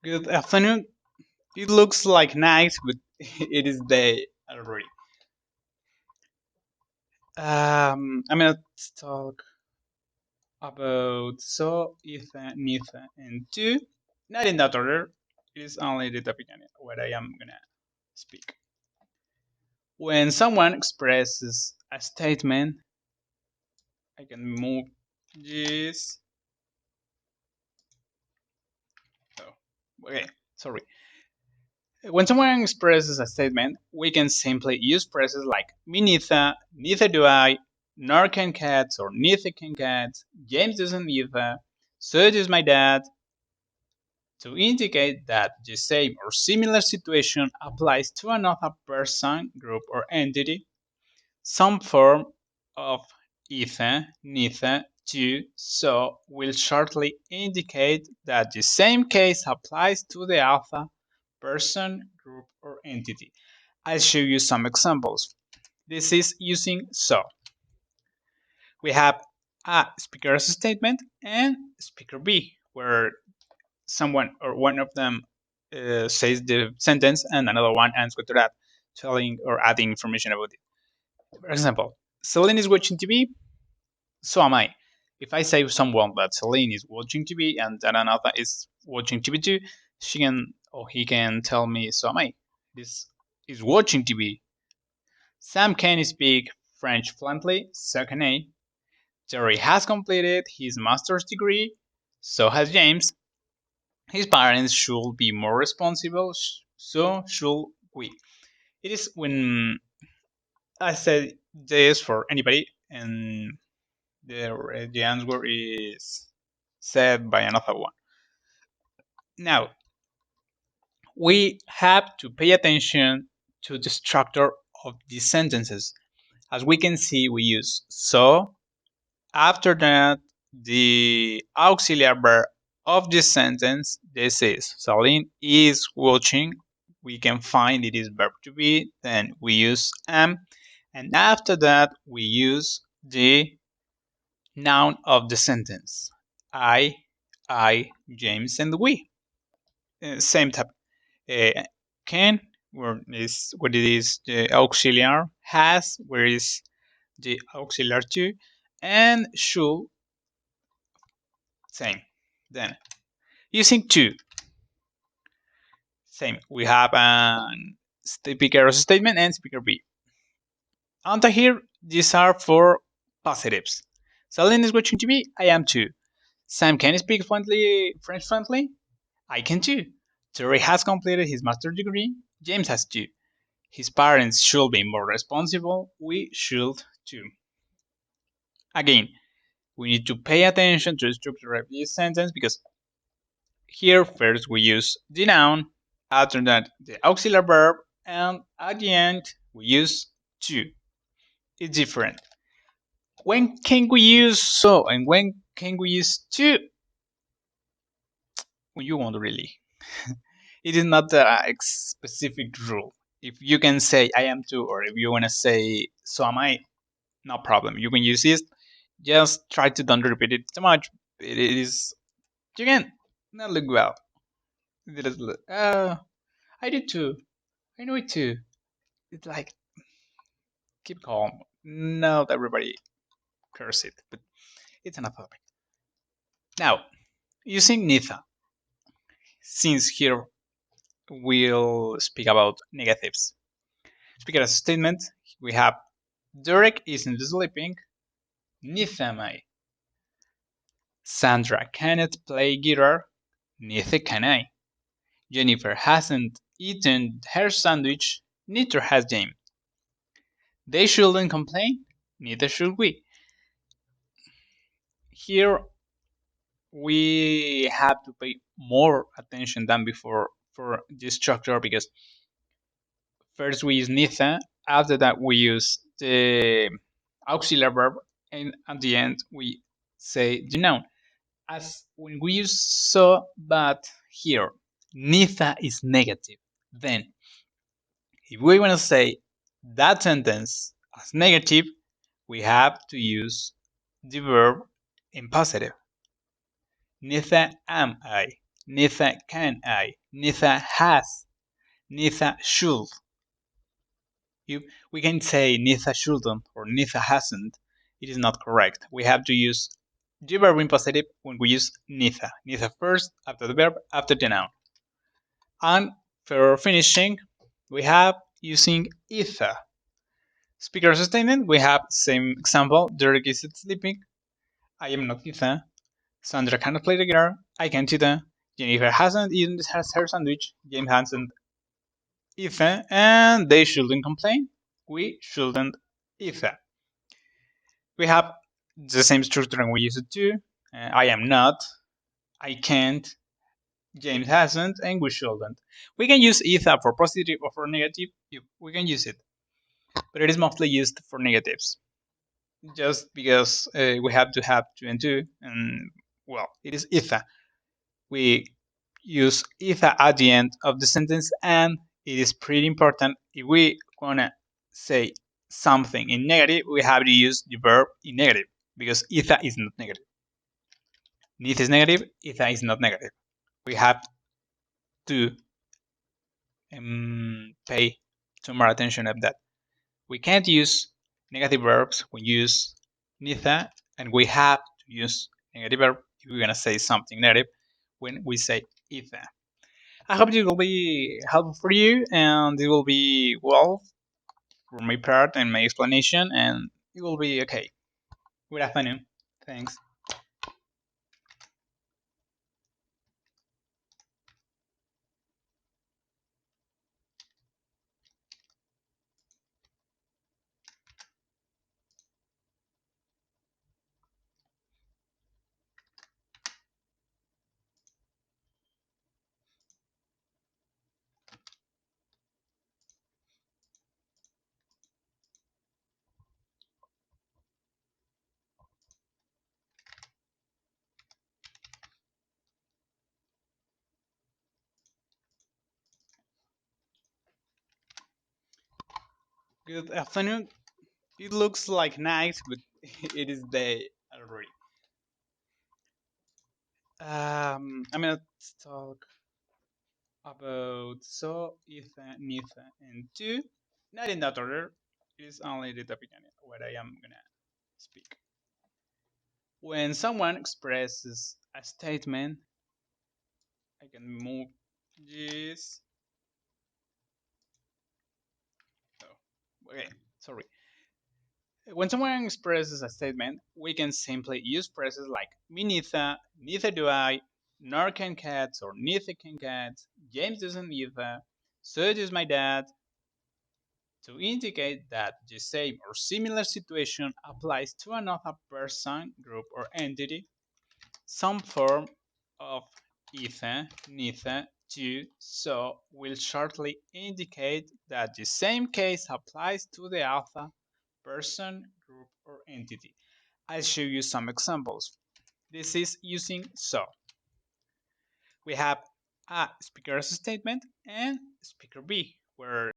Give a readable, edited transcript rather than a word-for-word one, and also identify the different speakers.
Speaker 1: Good afternoon. It looks like night, but it is day already. I'm gonna talk about so, ether, nitha, and two. Not in that order. It is only the topic and what I am gonna speak. When someone expresses a statement, I can move this. Oh, okay. Sorry. When someone expresses a statement, we can simply use phrases like me neither, neither do I, nor can cats, or neither can cats, James doesn't neither, so does my dad, to indicate that the same or similar situation applies to another person, group, or entity. Some form of either, neither, to, so will shortly indicate that the same case applies to the other person, group, or entity. I'll show you some examples. This is using so. We have a speaker's statement and speaker B, where someone or one of them says the sentence and another one answers to that, telling or adding information about it. For example, Celine is watching TV, so am I. If I say someone that Celine is watching TV and that another is watching TV too, she can or he can tell me, so am I. This is watching TV. Sam can speak French fluently, so can I. Terry has completed his master's degree, so has James. His parents should be more responsible, so should we. It is when I said this for anybody, and the answer is said by another one. Now, we have to pay attention to the structure of these sentences. As we can see, we use so. After that, the auxiliary verb of this sentence, this is Saline is watching. We can find it is verb to be. Then we use am. And after that, we use the noun of the sentence. I, James, and we. Same type. Uh, can, where is what it is the auxiliary, has, where is the auxiliary to, and should, same. Then using to, same. We have an speaker statement and speaker B. Under here, these are for positives. Celine is watching TV. I am too. Sam can speak French fluently. I can too. Terry has completed his master's degree. James has too. His parents should be more responsible. We should too. Again, we need to pay attention to the structure of this sentence because here first we use the noun, after that the auxiliary verb, and at the end we use to. It's different. When can we use so and when can we use to? When you want really. It is not a specific rule. If you can say I am too, or if you want to say so am I, no problem. You can use it. Just try to don't repeat it too much. It is you can not look well. It is, I did too. I know it too. It's like keep calm. Not everybody curse it, but it's another topic. Now, using neither, since here we'll speak about negatives. Speaking of statement, we have Derek isn't sleeping, neither am I. Sandra cannot play guitar, neither can I. Jennifer hasn't eaten her sandwich, neither has James. They shouldn't complain, neither should we. Here we have to pay more attention than before for this structure because first we use neither, after that we use the auxiliary verb, and at the end we say the noun. As when we use so, but here neither is negative. Then, if we want to say that sentence as negative, we have to use the verb in positive. Neither am I. neither can I, neither has, neither should. You, we can say neither shouldn't or neither hasn't. It is not correct. We have to use the verb in positive when we use neither. Neither first, after the verb, after the noun. And for finishing, we have using either. Speaker's statement, we have same example. Derek is sleeping. I am not either. Sandra cannot play the guitar. I can't either. Jennifer hasn't eaten her sandwich. James hasn't either. And they shouldn't complain. We shouldn't either. We have the same structure and we use it too. I am not. I can't. James hasn't. And we shouldn't. We can use either for positive or for negative. We can use it. But it is mostly used for negatives. Just because we have to have two and two. And well, it is either. We use either at the end of the sentence, and it is pretty important. If we wanna say something in negative, we have to use the verb in negative because either is not negative. Neither is negative, either is not negative. We have to pay some more attention of that. We can't use negative verbs when we use neither, and we have to use negative verb if we're gonna say something negative when we say either. I hope it will be helpful for you, and it will be well for my part and my explanation, and it will be okay. Good afternoon. Thanks. Good afternoon. It looks like night, but it is day already. I'm gonna talk about so, ether, neither, and two. Not in that order. It is only the topic and what I am gonna speak. When someone expresses a statement, I can move this. Oh, okay, sorry. When someone expresses a statement, we can simply use phrases like me neither, neither do I, nor can cats, or neither can cats, James doesn't either, so does my dad, to indicate that the same or similar situation applies to another person, group, or entity. Some form of either, neither, to, so will shortly indicate that the same case applies to the other person, group, or entity. I'll show you some examples. This is using so. We have a speaker's statement and speaker B, where